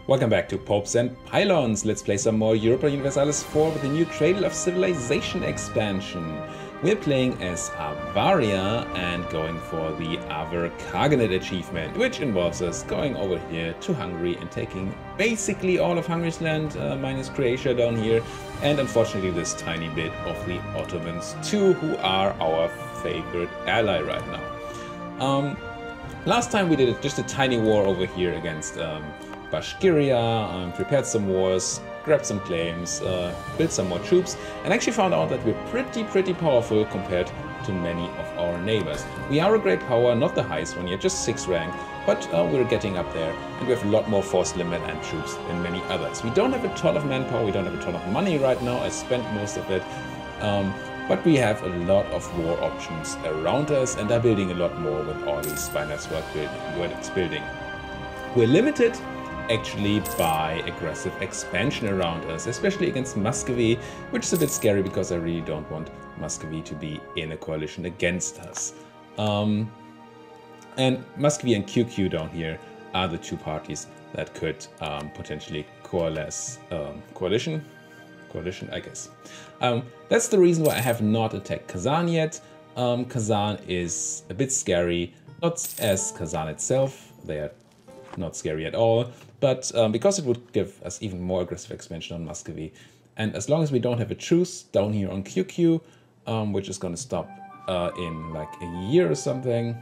Welcome back to Popes and Pylons. Let's play some more Europa Universalis IV with the new Cradle of Civilization expansion. We're playing as Avaria and going for the Avar Khaganate achievement, which involves us going over here to Hungary and taking basically all of Hungary's land, minus Croatia down here, and unfortunately this tiny bit of the Ottomans too, who are our favorite ally right now. Last time we did just a tiny war over here against Bashkiria, prepared some wars, grabbed some claims, built some more troops, and actually found out that we're pretty powerful compared to many of our neighbors. We are a great power, not the highest one yet, just 6th rank, but we're getting up there, and we have a lot more force limit and troops than many others. We don't have a ton of manpower, we don't have a ton of money right now, I spent most of it, but we have a lot of war options around us, and are building a lot more with all these spy network building. We're limited actually by aggressive expansion around us, especially against Muscovy, which is a bit scary because I really don't want Muscovy to be in a coalition against us. And Muscovy and QQ down here are the two parties that could potentially coalesce, coalition, I guess. That's the reason why I have not attacked Kazan yet. Kazan is a bit scary, not as Kazan itself, they are not scary at all, but because it would give us even more aggressive expansion on Muscovy. And as long as we don't have a truce down here on QQ, which is going to stop in like a year or something.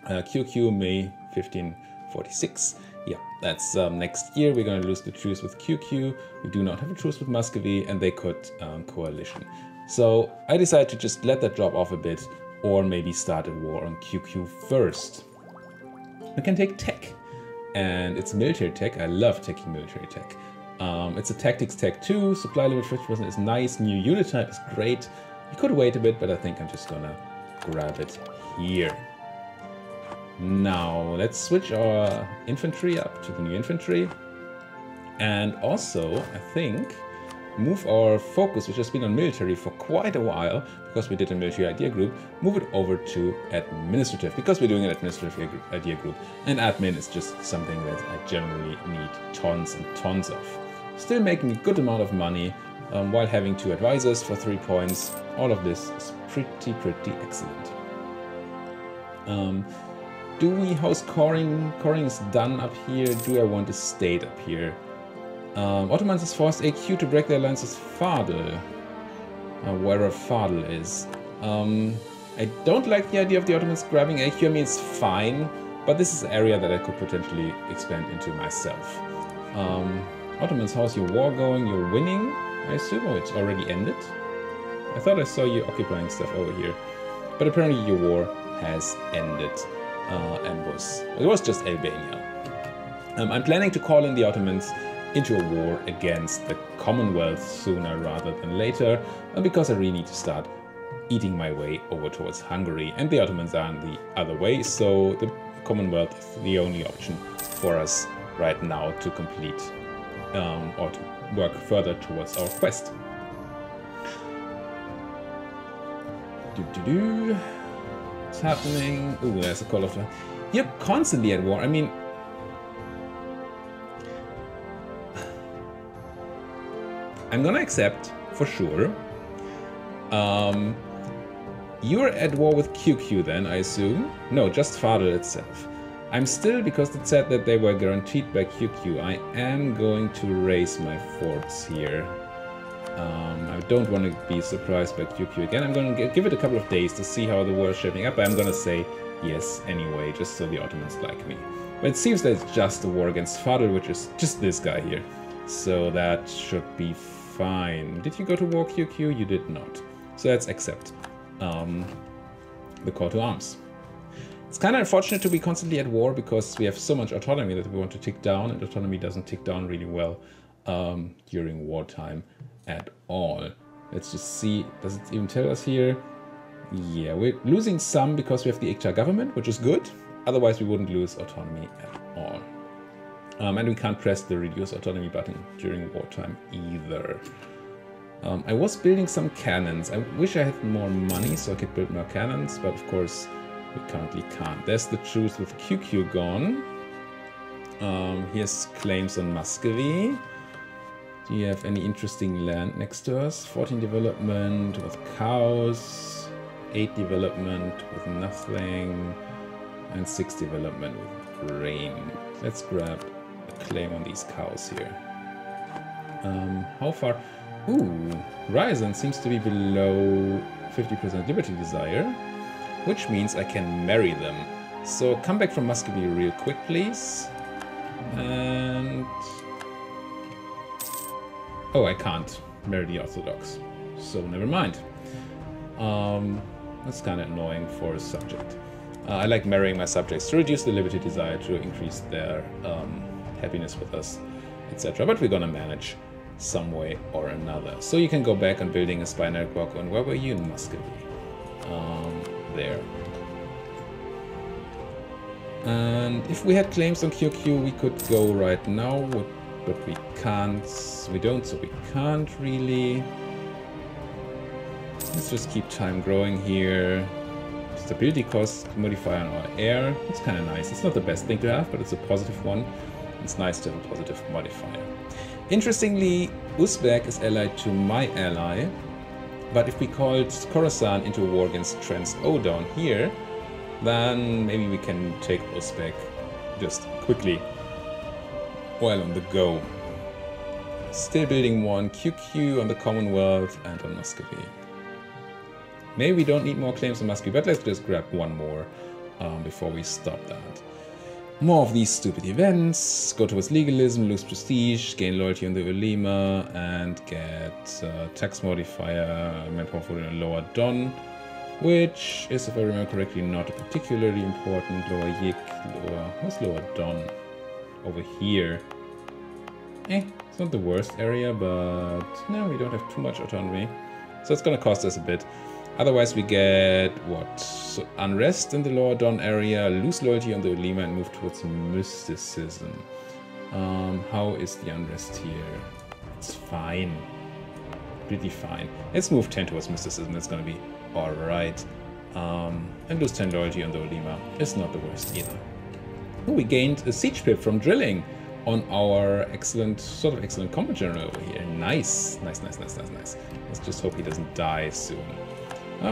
QQ May 1546. Yeah, that's next year. We're going to lose the truce with QQ. We do not have a truce with Muscovy, and they could coalition. So I decided to just let that drop off a bit, or maybe start a war on QQ first. We can take tech. And it's military tech. I love taking military tech. It's a tactics tech too. Supply limit 50% is nice. New unit type is great. You could wait a bit, but I think I'm just gonna grab it here. Now let's switch our infantry up to the new infantry, and also I think move our focus, which has been on military for quite a while, because we did a military idea group, move it over to administrative, because we're doing an administrative idea group, and admin is just something that I generally need tons and tons of. Still making a good amount of money, while having 2 advisors for 3 points. All of this is pretty excellent. Do we house coring? Coring is done up here. Do I want a state up here? Ottomans has forced AQ to break their alliance with Fadel, wherever Fadel is. I don't like the idea of the Ottomans grabbing AQ. I mean, it's fine, but this is an area that I could potentially expand into myself. Ottomans, how's your war going? You're winning, I assume? Oh, it's already ended? I thought I saw you occupying stuff over here. But apparently your war has ended, and it was just Albania. I'm planning to call in the Ottomans into a war against the Commonwealth sooner rather than later, because I really need to start eating my way over towards Hungary, and the Ottomans are on the other way, so the Commonwealth is the only option for us right now to complete or to work further towards our quest. What's happening? Ooh, there's a call of... You're constantly at war. I mean, I'm gonna accept, for sure. You're at war with QQ then, I assume? No, just Fadel itself. I'm still, because it said that they were guaranteed by QQ, I am going to raise my forts here. I don't want to be surprised by QQ again. I'm going to give it a couple of days to see how the war is shaping up. I'm going to say yes anyway, just so the Ottomans like me. But it seems that it's just a war against Fadel, which is just this guy here. So that should be fine. Did you go to war, QQ? You did not. So let's accept the call to arms. It's kind of unfortunate to be constantly at war, because we have so much autonomy that we want to tick down, and autonomy doesn't tick down really well during wartime at all. Let's just see, does it even tell us here? Yeah, we're losing some because we have the Iqtar government, which is good. Otherwise we wouldn't lose autonomy at all. And we can't press the reduce autonomy button during wartime either. I was building some cannons. I wish I had more money so I could build more cannons, but of course we currently can't. There's the truce with QQ gone. Here's claims on Muscovy. Do you have any interesting land next to us? 14 development with cows, 8 development with nothing, and 6 development with grain. Let's grab a claim on these cows here. How far? Ooh, Ryzen seems to be below 50% liberty desire, which means I can marry them. So come back from Muscovy real quick, please. And... oh, I can't marry the Orthodox, so never mind. That's kind of annoying for a subject. I like marrying my subjects to reduce the liberty desire, to increase their happiness with us, etc. But we're gonna manage some way or another. So you can go back on building a spy network. And where were you? In Muscovy. There. And if we had claims on QQ, we could go right now, but we can't. We don't, so we can't really. Let's just keep time growing here. Stability cost modifier on our air. It's kind of nice. It's not the best thing to have, but it's a positive one. It's nice to have a positive modifier. Interestingly, Uzbek is allied to my ally, but if we called Khorasan into a war against Trans-O down here, then maybe we can take Uzbek just quickly while on the go. Still building one QQ on the Commonwealth and on Muscovy. Maybe we don't need more claims on Muscovy, but let's just grab one more before we stop that. More of these stupid events, go towards legalism, lose prestige, gain loyalty on the Ulema, and get tax modifier, manpower for a lower Don, which is, if I remember correctly, not particularly important. Lower Yik, where's lower Don? Over here. It's not the worst area, but no, we don't have too much autonomy. So it's gonna cost us a bit. Otherwise we get, what? So unrest in the Lower Don area, lose loyalty on the Ulema, and move towards mysticism. How is the unrest here? It's fine. Pretty fine. Let's move 10 towards mysticism, that's gonna be alright. And lose 10 loyalty on the Ulema. It's not the worst either. Oh, we gained a siege pip from drilling on our excellent combat general over here. Nice. Nice. Let's just hope he doesn't die soon.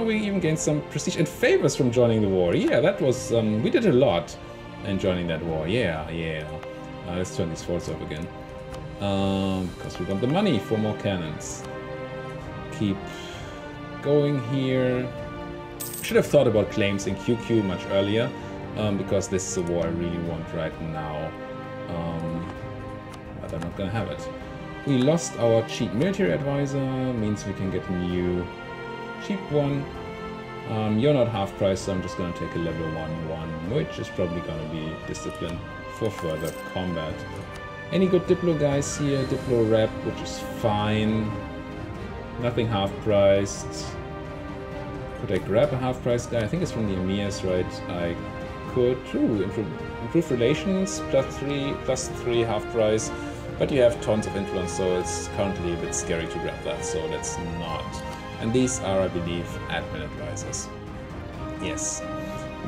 We even gained some prestige and favors from joining the war. Yeah, that was... we did a lot in joining that war. Yeah. Let's turn these forts off again. Because we want the money for more cannons. Keep going here. Should have thought about claims in QQ much earlier. Because this is a war I really want right now. But I'm not gonna have it. We lost our cheap military advisor. Means we can get a new... cheap one. You're not half price, so I'm just gonna take a level 1, which is probably gonna be discipline for further combat. Any good Diplo guys here? Diplo rep, which is fine. Nothing half priced. Could I grab a half price guy? I think it's from the Emirs, right? I could. Ooh, improve relations, +3 half price. But you have tons of influence, so it's currently a bit scary to grab that, so let's not. And these are, I believe, admin advisors. Yes,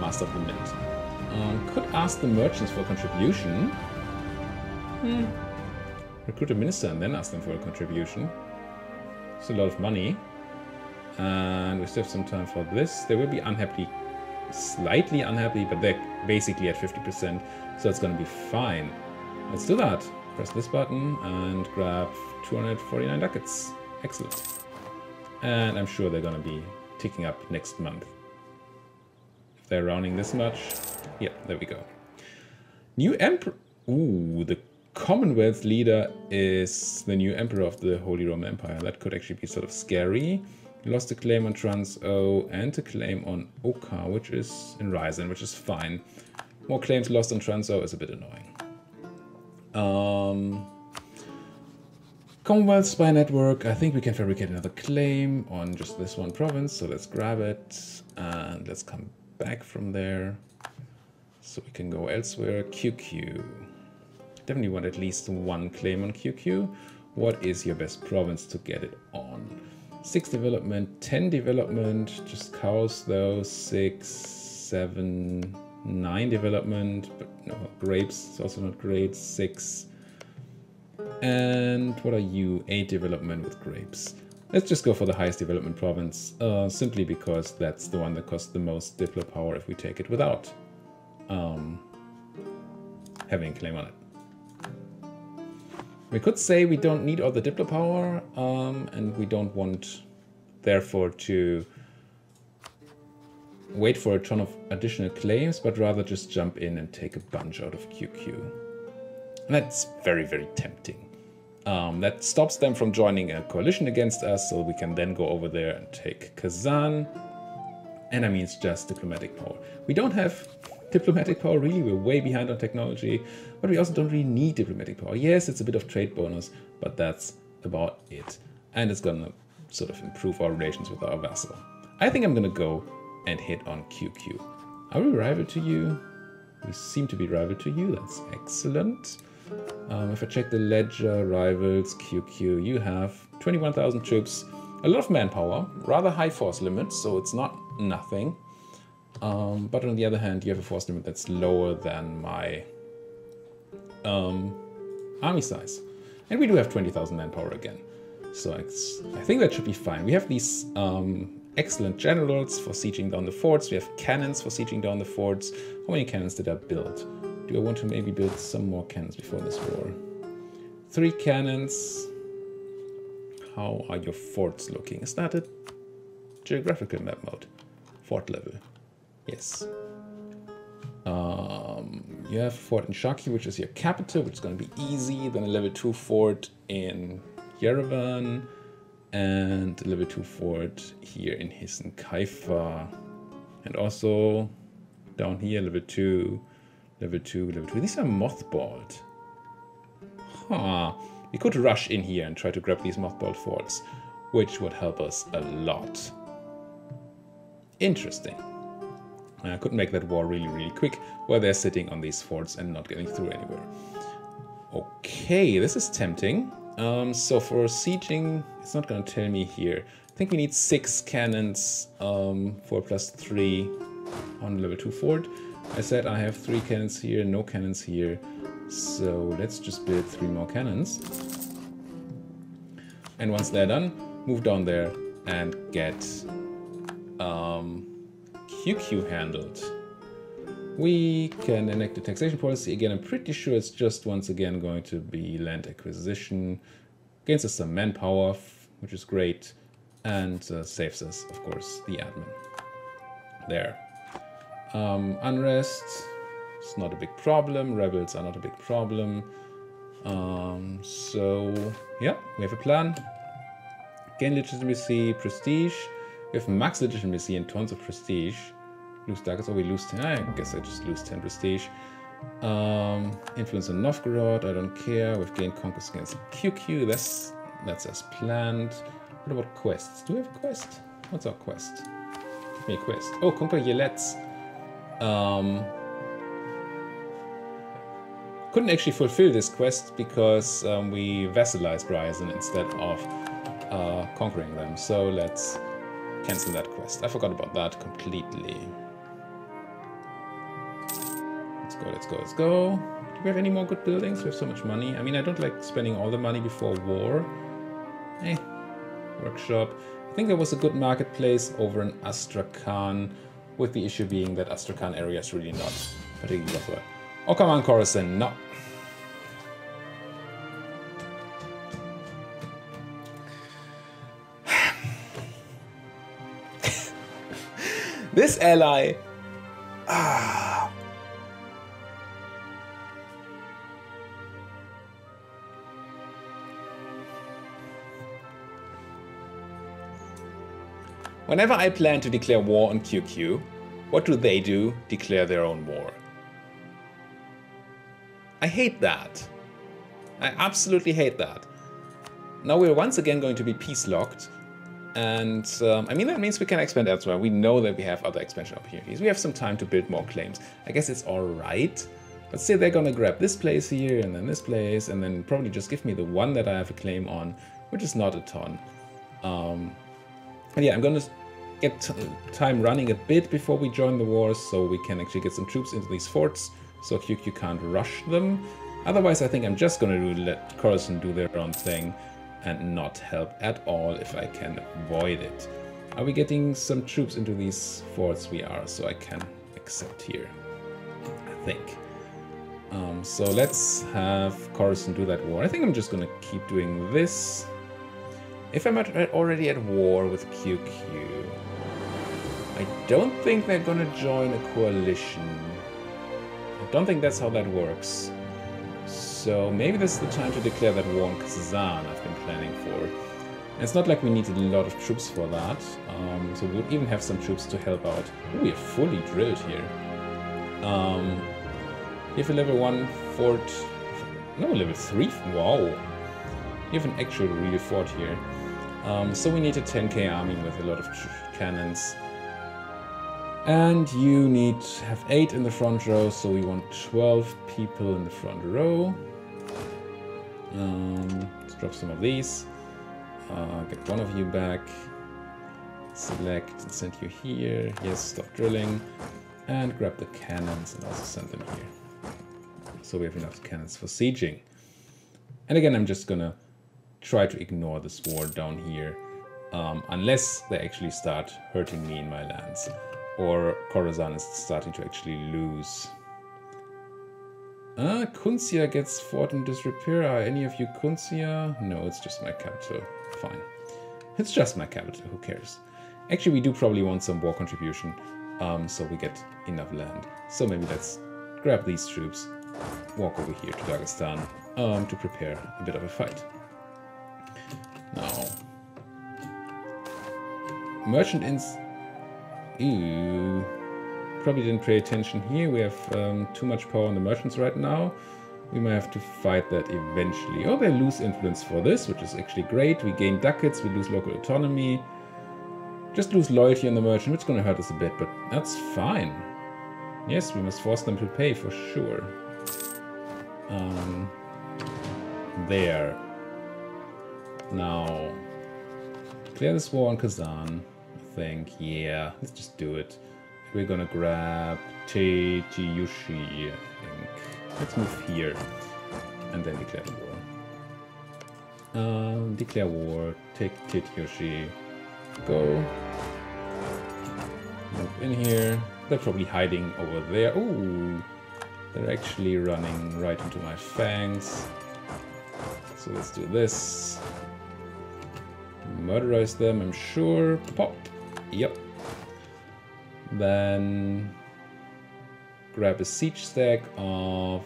Master of the Mint. Could ask the merchants for a contribution. Recruit a minister and then ask them for a contribution. It's a lot of money. And we still have some time for this. They will be unhappy, slightly unhappy, but they're basically at 50%, so it's going to be fine. Let's do that. Press this button and grab 249 ducats. Excellent. And I'm sure they're going to be ticking up next month. If they're rounding this much. Yeah, there we go. New Emperor. Ooh, the Commonwealth leader is the new Emperor of the Holy Roman Empire. That could actually be sort of scary. We lost a claim on Trans-O and a claim on Oka, which is in Ryzen, which is fine. More claims lost on Trans-O is a bit annoying. Commonwealth Spy Network, I think we can fabricate another claim on just this one province, so let's grab it and let's come back from there so we can go elsewhere. QQ. Definitely want at least one claim on QQ. What is your best province to get it on? 6 development, 10 development, just cows though, 6, 7, 9 development, but no, grapes is also not great, 6. And what are you? 8 development with grapes. Let's just go for the highest development province, simply because that's the one that costs the most diplo power if we take it without having a claim on it. We could say we don't need all the diplo power, and we don't want, therefore, to wait for a ton of additional claims, but rather just jump in and take a bunch out of QQ. And that's very, very tempting. That stops them from joining a coalition against us, so we can then go over there and take Kazan. And that means just diplomatic power. We don't have diplomatic power, really. We're way behind on technology, but we also don't really need diplomatic power. Yes, it's a bit of trade bonus, but that's about it. And it's gonna sort of improve our relations with our vassal. I think I'm gonna go and hit on QQ. Are we rival to you? We seem to be rival to you. That's excellent. If I check the ledger, rivals, QQ, you have 21,000 troops, a lot of manpower, rather high force limits, so it's not nothing. But on the other hand, you have a force limit that's lower than my army size. And we do have 20,000 manpower again. So I think that should be fine. We have these excellent generals for sieging down the forts. We have cannons for sieging down the forts. How many cannons did I build? Do I want to maybe build some more cannons before this war? 3 cannons. How are your forts looking? Is that a geographical map mode? Fort level. Yes. You have a fort in Shaki, which is your capital, which is going to be easy. Then a level 2 fort in Yerevan. And a level 2 fort here in Hissen Kaifa. And also down here, level 2, level 2, level 2. These are mothballed. Huh. We could rush in here and try to grab these mothballed forts, which would help us a lot. Interesting. I could make that war really, really quick while they're sitting on these forts and not getting through anywhere. Okay, this is tempting. So for sieging, it's not going to tell me here. I think we need 6 cannons, 4+3 on level 2 fort. I said I have 3 cannons here, no cannons here. So let's just build 3 more cannons. And once they're done, move down there and get QQ handled. We can enact a taxation policy. Again, I'm pretty sure it's just once again going to be land acquisition. Gains us some manpower, which is great. And saves us, of course, the admin. There. Unrest. It's not a big problem. Rebels are not a big problem. So, yeah, we have a plan. Gain legitimacy, prestige. We have max legitimacy and tons of prestige. Lose targets, or we lose 10. I guess I just lose 10 prestige. Influence on Novgorod, I don't care. We've gained conquest against QQ. That's as planned. What about quests? Do we have a quest? What's our quest? Give me a quest. Oh, conquer Yelets. Couldn't actually fulfill this quest because we vassalized Ryazan instead of conquering them. So let's cancel that quest. I forgot about that completely. Let's go, let's go. Do we have any more good buildings? We have so much money. I mean, I don't like spending all the money before war. Hey, workshop. I think there was a good marketplace over in Astrakhan, with the issue being that Astrakhan area is really not particularly worthwhile. Oh, come on, Coruscant, no. This ally... Whenever I plan to declare war on QQ, what do? Declare their own war. I hate that. I absolutely hate that. Now we're once again going to be peace-locked. And, I mean, that means we can expand elsewhere. We know that we have other expansion opportunities. We have some time to build more claims. I guess it's alright. But still, they're gonna grab this place here, and then this place, and then probably just give me the one that I have a claim on, which is not a ton. And yeah, I'm gonna get time running a bit before we join the wars, so we can actually get some troops into these forts, so QQ can't rush them. Otherwise, I think I'm just gonna let Coruscant do their own thing and not help at all if I can avoid it. Are we getting some troops into these forts? We are, so I can accept here, I think. So let's have Coruscant do that war. I think I'm just gonna keep doing this. If I'm already at war with QQ, I don't think they're gonna join a coalition. I don't think that's how that works. So maybe this is the time to declare that war on Kazan I've been planning for. And it's not like we needed a lot of troops for that, so we'll even have some troops to help out. Ooh, we are fully drilled here. You have a level 1 fort, no, level 3, wow. You have an actual real fort here. So we need a 10k army with a lot of cannons. And you need to have 8 in the front row, so we want 12 people in the front row. Let's drop some of these. Get one of you back. Select and send you here. Yes, stop drilling. And grab the cannons and also send them here. So we have enough cannons for sieging. And again, I'm just gonna try to ignore this war down here. Unless they actually start hurting me in my lands. Or Coruscant is starting to actually lose. Kuncia gets fort in disrepair. Are any of you Kuncia? No, it's just my capital. Fine. It's just my capital. Who cares? Actually, we do probably want some war contribution. So we get enough land. So maybe let's grab these troops. Walk over here to Dagestan. To prepare a bit of a fight. Now. Merchant inns. Ooh. Probably didn't pay attention here. We have too much power on the merchants right now. We might have to fight that eventually. Oh, they lose influence for this, which is actually great. We gain ducats, we lose local autonomy. Just lose loyalty on the merchant, which is going to hurt us a bit, but that's fine. Yes, we must force them to pay for sure. There. Now, clear this war on Kazan, I think. Yeah, let's just do it. We're gonna grab Teitiyushi, I think. Let's move here and then declare the war. Declare war, take Teitiyushi, go. Move in here. They're probably hiding over there. Ooh, they're actually running right into my fangs. So let's do this. Murderize them, I'm sure. Pop. Yep. Then grab a siege stack of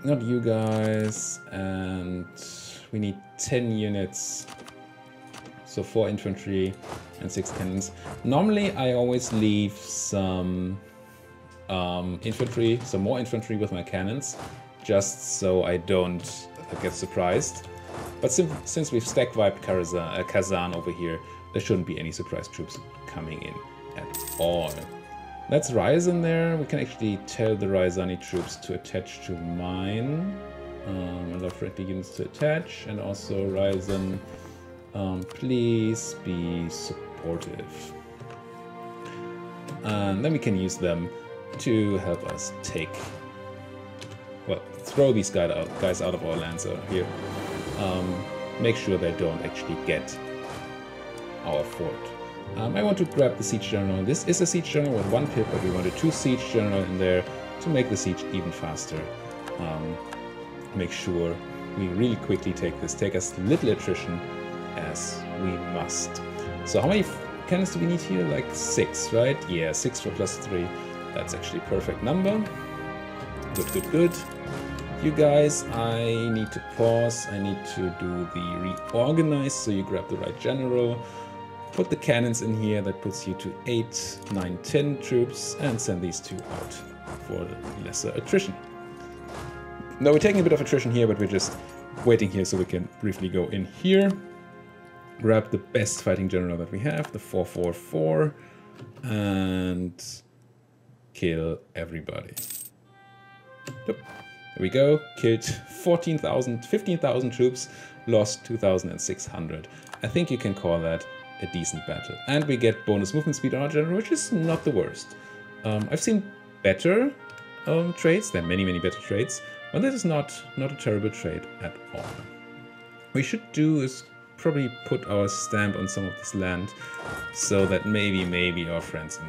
not you guys, and we need 10 units, so 4 infantry and 6 cannons. Normally I always leave some infantry, some more infantry with my cannons, just so I don't get surprised. But since we've stack wiped Kazan over here, there shouldn't be any surprise troops coming in at all. That's Ryazan there. We can actually tell the Ryazani troops to attach to mine. Allow friendly units to attach. And also Ryazan, please be supportive. And then we can use them to help us take, well, throw these guys out of our lands out here. Make sure they don't actually get our fort. I want to grab the siege general. This is a siege general with 1 pip, but we wanted 2 siege general in there to make the siege even faster. Make sure we really quickly take this. Take as little attrition as we must. So how many cannons do we need here? Like 6, right? Yeah, 6 for +3. That's actually a perfect number. Good, good, good. You guys, I need to pause. I need to do the reorganize, so you grab the right general. Put the cannons in here. That puts you to 8, 9, 10 troops, and send these 2 out for lesser attrition. Now we're taking a bit of attrition here, but we're just waiting here so we can briefly go in here. Grab the best fighting general that we have, the 444, and kill everybody. Yep. There we go, killed 15,000 troops. lost 2,600. I think you can call that a decent battle. And we get bonus movement speed on our general, which is not the worst. I've seen better trades. There are many, many better trades. But this is not a terrible trade at all. What we should do is probably put our stamp on some of this land so that maybe our friends in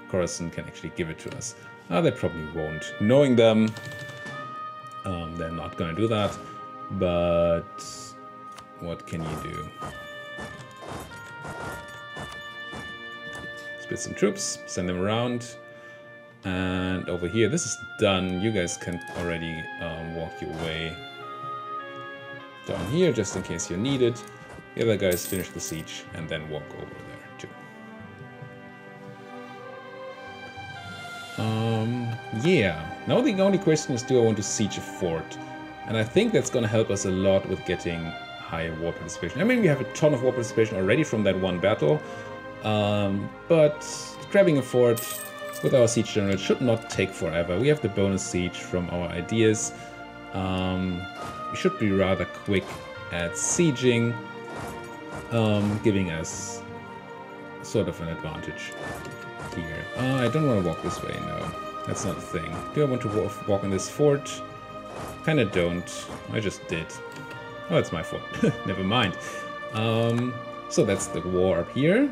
Coruscant can actually give it to us. They probably won't. Knowing them, they're not going to do that. But what can you do? Split some troops, send them around. And over here, this is done. You guys can already walk your way down here, just in case you need it. The other guys finish the siege and then walk over there too. Yeah. Now the only question is, do I want to siege a fort? And I think that's going to help us a lot with getting high war participation. I mean, we have a ton of war participation already from that one battle, but grabbing a fort with our siege general should not take forever. We have the bonus siege from our ideas. We should be rather quick at sieging, giving us sort of an advantage here. I don't want to walk this way, no. That's not a thing. Do I want to walk in this fort? Kinda don't. I just did. Oh, it's my fault. Never mind. So that's the war up here.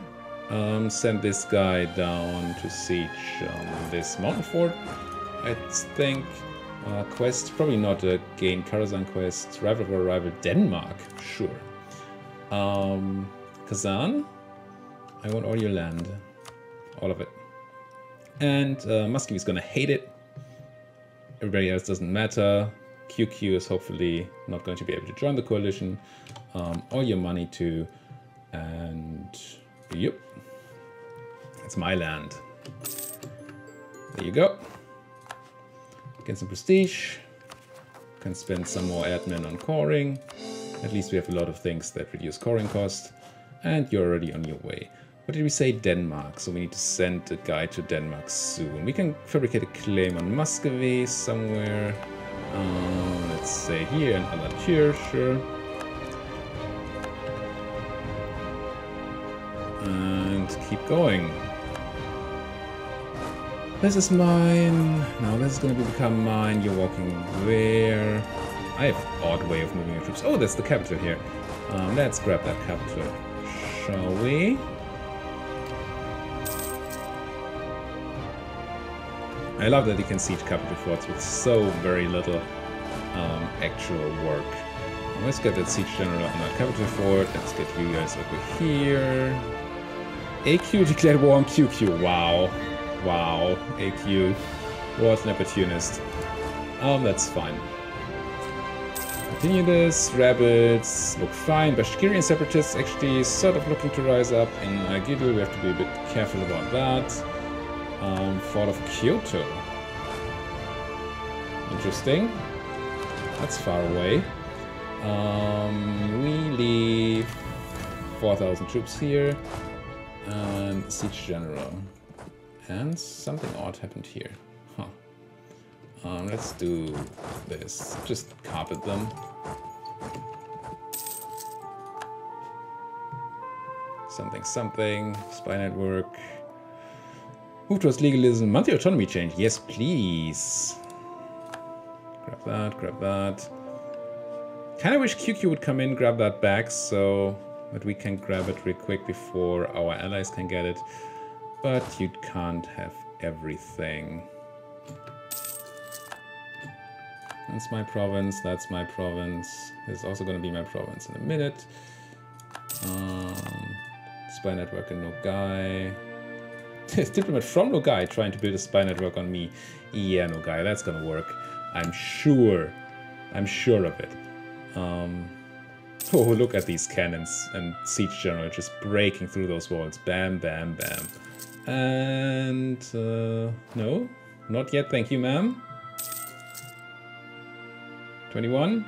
Send this guy down to siege this mountain fort, I think. Quest, probably not a gain Karazhan quest. Rival for rival Denmark, sure. Kazan, I want all your land. All of it. And Muscovy is gonna hate it. Everybody else doesn't matter. QQ is hopefully not going to be able to join the coalition. All your money too. And yep. It's my land. There you go. Get some prestige. Can spend some more admin on coring. At least we have a lot of things that reduce coring cost. And you're already on your way. What did we say? Denmark. So we need to send a guy to Denmark soon. We can fabricate a claim on Muscovy somewhere. Let's say here, and Alatyr, sure. And keep going. This is mine. Now this is going to become mine. You're walking there. I have odd way of moving your troops. Oh, that's the capital here. Let's grab that capital, shall we? I love that you can siege capital forts with so very little actual work. Let's get that siege general on that capital fort. Let's get you guys over here. AQ declared war on QQ. Wow. Wow. AQ. What an opportunist. That's fine. Continue this. Rabbits look fine. Bashkirian separatists actually sort of looking to rise up in Agidul. We have to be a bit careful about that. Fall of Kyoto. Interesting. That's far away. We leave 4,000 troops here. And siege general. And something odd happened here. Huh. Let's do this. Just carpet them. Something. Spy network. Move towards legalism. Monthly autonomy change. Yes, please. Grab that. Kinda wish QQ would come in, grab that back, so that we can grab it real quick before our allies can get it. But you can't have everything. That's my province, that's my province. This is also gonna be my province in a minute. Spy network in Nogai. Diplomat from Nogai trying to build a spy network on me. Yeah, Nogai, that's gonna work. I'm sure of it. Oh, look at these cannons and siege general just breaking through those walls. Bam, bam, bam. And no, not yet. Thank you, ma'am. 21,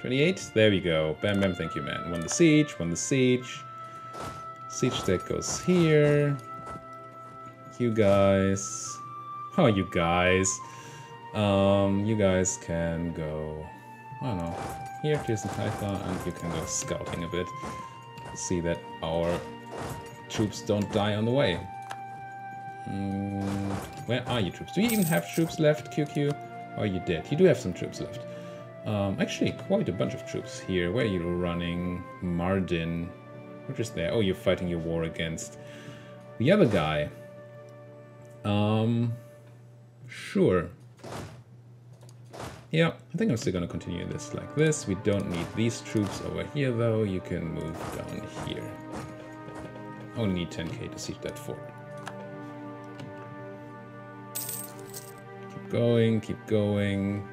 28. There we go. Bam, bam. Thank you, man. Won the siege. Siege deck goes here. You guys. Oh, you guys. You guys can go I don't know. Here, here's the Typha, and you can go scouting a bit. See that our troops don't die on the way. Where are you troops? Do you even have troops left, QQ? Oh, you did. You do have some troops left. Actually, quite a bunch of troops here. Where are you running? Mardin. We're just there. Oh, you're fighting your war against the other guy. Sure. Yeah, I think I'm still gonna continue this like this. We don't need these troops over here, though. You can move down here. Only need 10k to siege that fort. Keep going, keep going.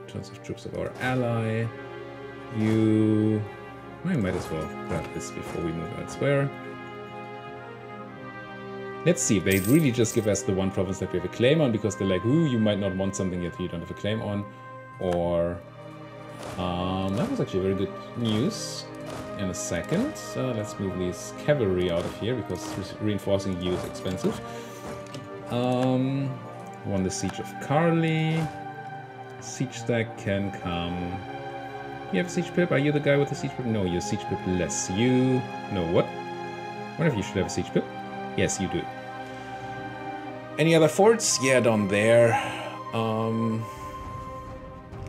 Tons of troops of our ally. I might as well grab this before we move elsewhere. Let's see if they really just give us the one province that we have a claim on, because they're like, ooh, you might not want something that you don't have a claim on. Or, that was actually very good news in a second. So let's move these cavalry out of here, because reinforcing you is expensive. Won the siege of Carly. Siege stack can come. You have a siege pip? Are you the guy with the siege pip? No, you're siege pip less. You... No, what? One of you should have a siege pip. Yes, you do. Any other forts? Yeah, down there.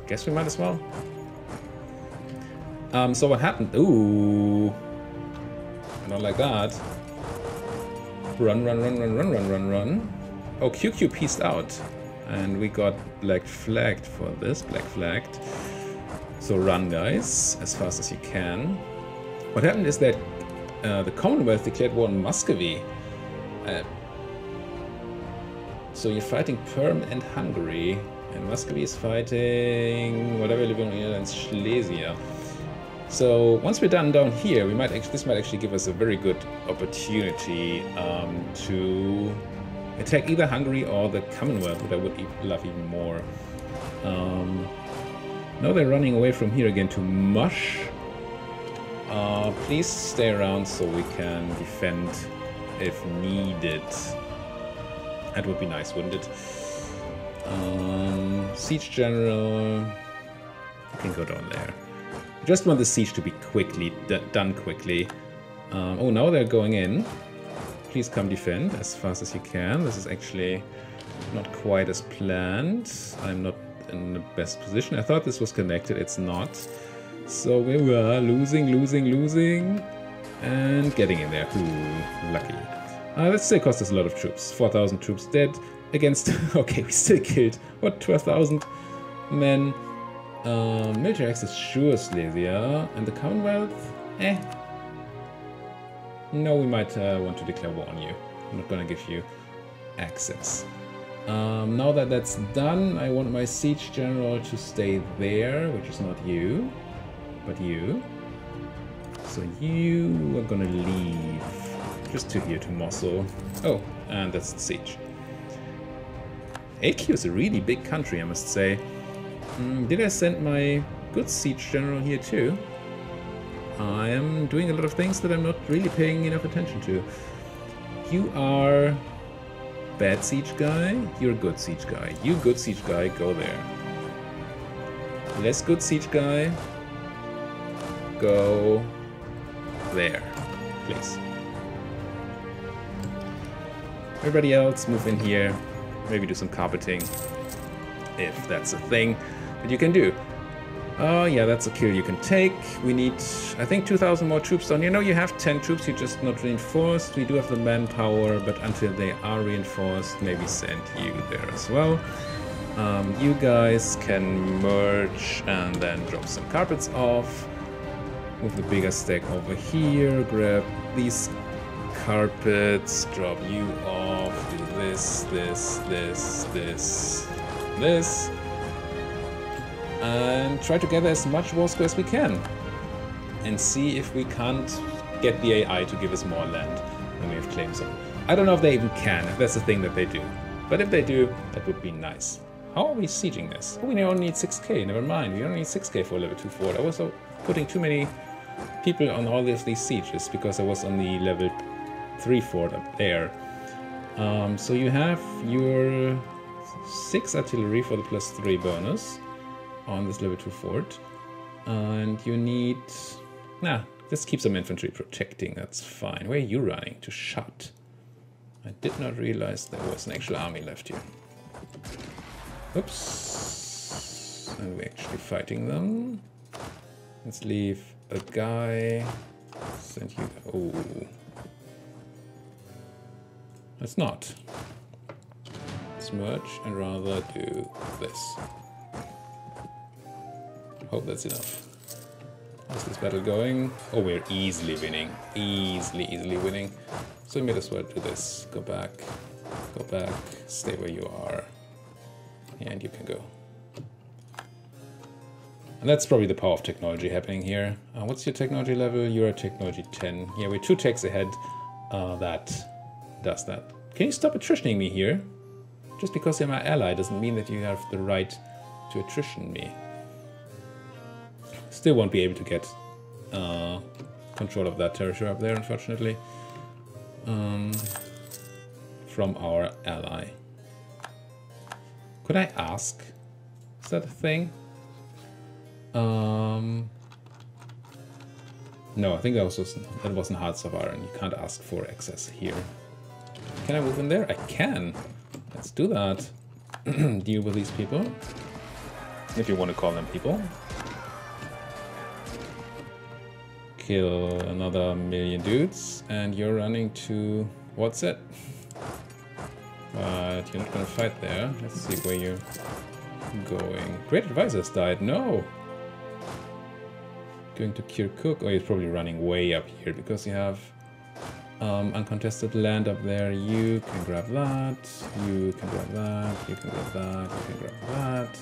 Guess we might as well. So what happened? Ooh. I don't like that. Run, run, run, run, run, run, run, run. Oh, QQ pieced out. And we got black flagged for this. Black flagged. So run, guys, as fast as you can. What happened is that the Commonwealth declared war on Muscovy. So you're fighting Perm and Hungary, and Muscovy is fighting whatever living in Silesia. So once we're done down here, we might this might actually give us a very good opportunity to attack either Hungary or the Commonwealth, which I would love even more. Now they're running away from here again to Mush. Please stay around so we can defend if needed. That would be nice, wouldn't it? Siege General. You can go down there. I just want the siege to be done quickly. Oh, now they're going in. Please come defend as fast as you can. This is actually not quite as planned. I'm not in the best position. I thought this was connected. It's not. So we were losing, and getting in there. Ooh, lucky. That still cost us a lot of troops. 4,000 troops dead against... Okay, we still killed, what, 12,000 men. Military access, sure, Silesia. And the Commonwealth? No, we might want to declare war on you. I'm not gonna give you access. Now that that's done, I want my siege general to stay there, which is not you, but you. So you are gonna leave just to here to Mosul. Oh, and that's the siege. AQ is a really big country, I must say. Did I send my good siege general here too? I am doing a lot of things that I'm not really paying enough attention to. You are bad siege guy, you're a good siege guy. You good siege guy, go there. Less good siege guy, go there, please. Everybody else, move in here. Maybe do some carpeting, if that's a thing that you can do. Oh yeah, that's a kill you can take. We need, I think, 2,000 more troops down here. No, you have 10 troops, you're just not reinforced. We do have the manpower, but until they are reinforced, maybe send you there as well. You guys can merge and then drop some carpets off. Move the bigger stack over here, grab these carpets, drop you off, do this, this. And try to gather as much war square as we can. And see if we can't get the AI to give us more land than we have claims on. I don't know if they even can, if that's the thing that they do. But if they do, that would be nice. How are we sieging this? Oh, we only need 6k, never mind. We only need 6k for a level 2 fort. I was putting too many people on all of these sieges because I was on the level 3 fort up there. So you have your 6 artillery for the +3 bonus on this level 2 fort. And you need... Nah, just keep some infantry protecting, that's fine. Where are you running? To shut. I did not realize there was an actual army left here. Oops. And we're actually fighting them. Let's leave a guy. Send you... Oh. Let's not. Let's merge and rather do this. Hope that's enough. How's this battle going? Oh, we're easily winning. Easily winning. So we might as well do this. Go back, stay where you are. And you can go. And that's probably the power of technology happening here. What's your technology level? You're at technology 10. Yeah, we're 2 techs ahead. That does that. Can you stop attritioning me here? Just because you're my ally doesn't mean that you have the right to attrition me. Still won't be able to get control of that territory up there, unfortunately. From our ally. Could I ask? Is that a thing? No, I think that wasn't hard Savar, and you can't ask for access here. Can I move in there? I can. Let's do that. Deal with these people. If you want to call them people. Kill another 1,000,000 dudes, and you're running to... What's it? But you're not gonna fight there. Let's see where you're going. Great advisors died. No! Going to Kirkuk. Oh, he's probably running way up here because you have uncontested land up there. You can grab that. You can grab that. You can grab that. You can grab that.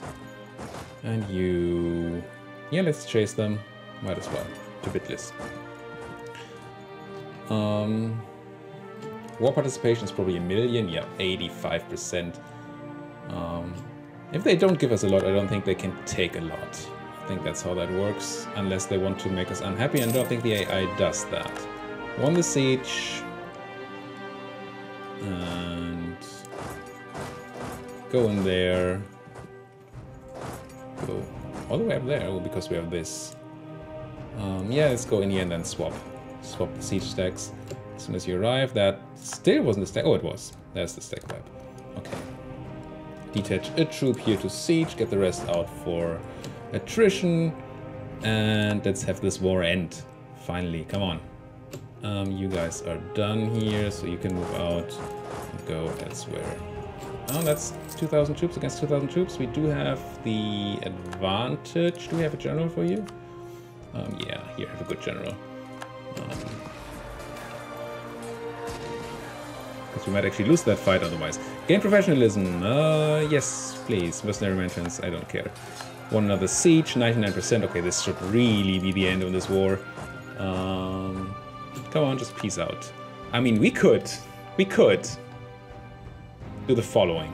And you... Yeah, let's chase them. Might as well. To bitless. War participation is probably 1,000,000. Yeah, 85%. If they don't give us a lot, I don't think they can take a lot. I think that's how that works, unless they want to make us unhappy, and I don't think the AI does that. Won the siege. And go in there. Go all the way up there, well, because we have this. Yeah, let's go in here and then swap the siege stacks. As soon as you arrive, that still wasn't the stack. Oh, it was. There's the stack wipe. Okay. Detach a troop here to siege, get the rest out for attrition, and let's have this war end. Finally, come on. You guys are done here, so you can move out and go elsewhere. Oh, that's 2,000 troops against 2,000 troops. We do have the advantage. Do we have a general for you? Yeah, here, have a good general. Because we might actually lose that fight otherwise. Gain professionalism. Yes, please. Mercenary mentions, I don't care. One another siege, 99%. Okay, this should really be the end of this war. Come on, just peace out. I mean, we could do the following.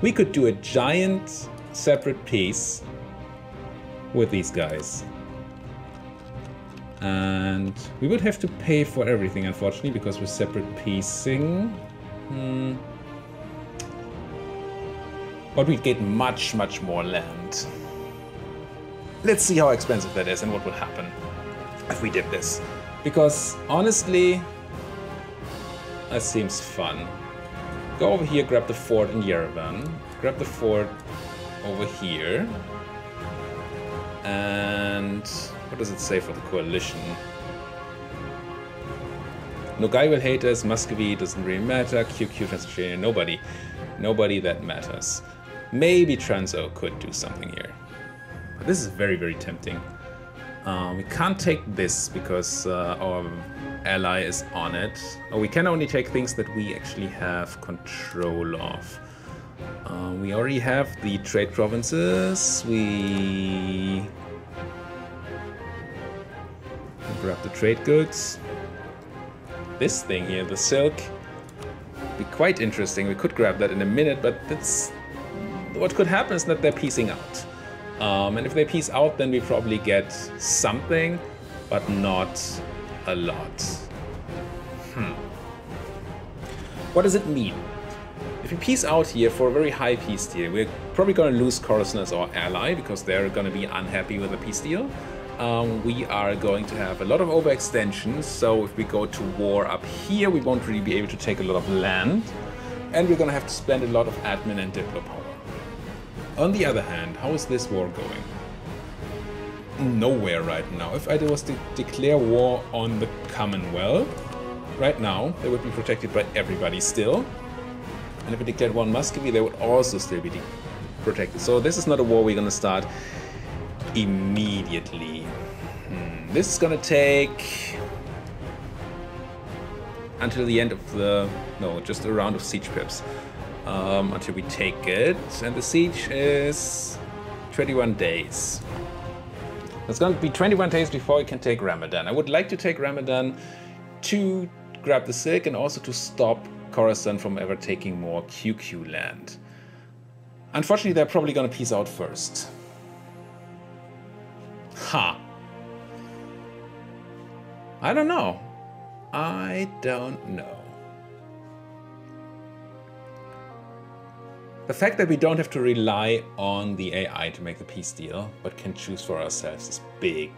We could do a giant separate peace with these guys. And we would have to pay for everything, unfortunately, because we're separate piecing. But we'd get much, much more land. Let's see how expensive that is and what would happen if we did this. Because, honestly, that seems fun. Go over here, grab the fort in Yerevan. Grab the fort over here. And what does it say for the coalition? Nogai will hate us, Muscovy doesn't really matter, QQ, Transylvania, nobody that matters. Maybe Transo could do something here. But this is very, very tempting. We can't take this because our ally is on it. Or we can only take things that we actually have control of. We already have the trade provinces. We grab the trade goods. This thing here, the silk, be quite interesting. We could grab that in a minute, but that's what could happen is that they're piecing out. And if they piece out, then we probably get something, but not a lot. What does it mean? if we peace out here for a very high peace deal, we're probably going to lose Coruscant as our ally because they're going to be unhappy with the peace deal. We are going to have a lot of overextensions, so if we go to war up here, we won't really be able to take a lot of land, and we're going to have to spend a lot of admin and diplo power. On the other hand, how is this war going? Nowhere right now. If I was to declare war on the Commonwealth, right now, they would be protected by everybody still. And if we declared war on Muscovy, they would also still be protected. So this is not a war we're going to start immediately. This is going to take until the end of the... no, just a round of siege pips. Until we take it. And the siege is 21 days. It's going to be 21 days before we can take Ramadan. I would like to take Ramadan to grab the Silk and also to stop Coruscant from ever taking more QQ land. Unfortunately, they're probably going to peace out first. Ha! I don't know. I don't know. The fact that we don't have to rely on the AI to make the peace deal, but can choose for ourselves is big.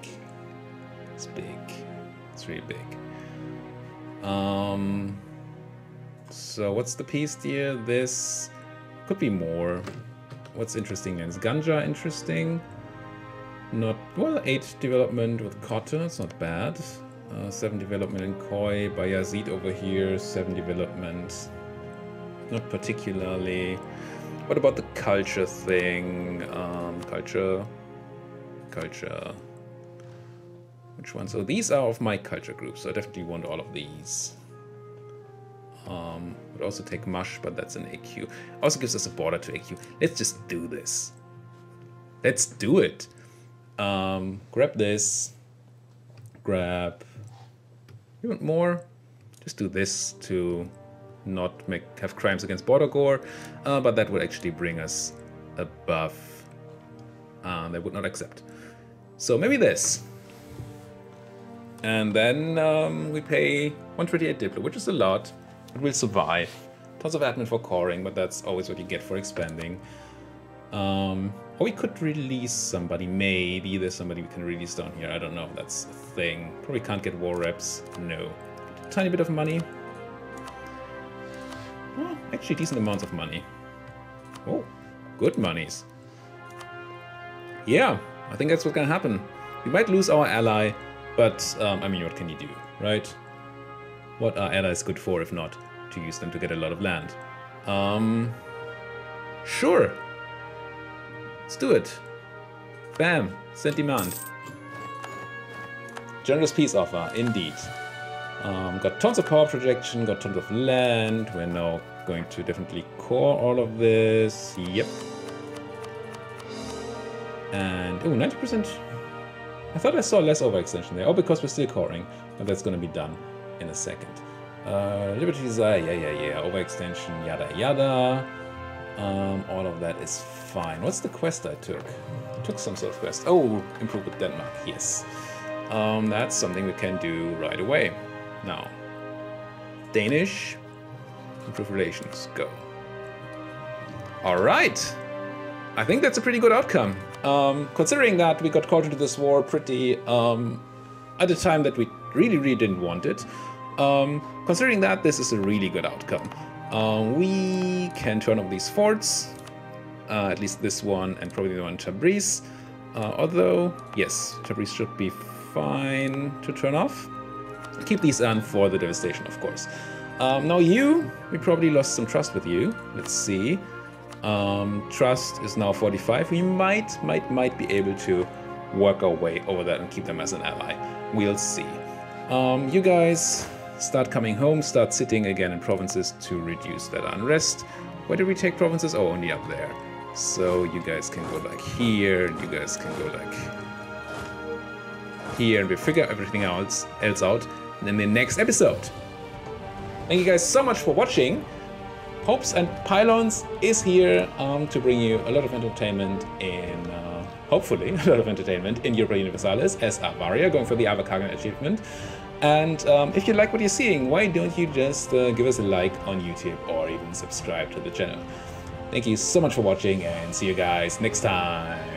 It's big. It's really big. So what's the peace deal? This could be more. What's interesting then? Is Ganja interesting? Not, well, 8 development with cotton, it's not bad. 7 development in Koi, Bayazid over here, 7 development. Not particularly. What about the culture thing? Culture. Which one? So these are of my culture group, so I definitely want all of these. Would also take Mush, but that's an AQ. Also gives us a border to AQ. Let's just do this. Let's do it. Grab this. Grab. You want more? Just do this to not have crimes against border gore, but that would actually bring us above. They would not accept. So maybe this. And then we pay 128 Diplo, which is a lot. It will survive. Tons of admin for coring, but that's always what you get for expanding. Or we could release somebody. Maybe there's somebody we can release down here. I don't know if that's a thing. Probably can't get war reps. No. Tiny bit of money. Oh, actually decent amounts of money. Oh, good monies. Yeah, I think that's what's gonna happen. We might lose our ally, but I mean, what can you do, right? What are allies good for if not to use them to get a lot of land? Sure. Let's do it. Bam, send demand. Generous peace offer, indeed. Got tons of power projection, got tons of land. We're now going to definitely core all of this. Yep. And, oh, 90%. I thought I saw less overextension there. Oh, because we're still coring. But that's going to be done in a second. Liberty Desire, yeah. Overextension, yada yada. All of that is fine. What's the quest I took? I took some sort of quest. Oh, improve with Denmark, yes. That's something we can do right away. Now, Danish, improve relations, go. All right. I think that's a pretty good outcome. Considering that we got caught into this war pretty at a time that we really didn't want it. Considering that, this is a really good outcome. We can turn off these forts, at least this one and probably the one in Tabriz. Although, yes, Tabriz should be fine to turn off. Keep these on for the devastation, of course. Now we probably lost some trust with you. Let's see. Trust is now 45. We might be able to work our way over that and keep them as an ally. We'll see. You guys start coming home, start sitting again in provinces to reduce that unrest. Where did we take provinces? Oh, only up there. So you guys can go like here, and you guys can go like here, and we'll figure everything else out in the next episode. Thank you guys so much for watching. Popes and Pylons is here to bring you a lot of entertainment in, hopefully, a lot of entertainment in Europa Universalis as Avaria, going for the Avar Khaganate achievement. And if you like what you're seeing, why don't you just give us a like on YouTube or even subscribe to the channel. Thank you so much for watching and see you guys next time.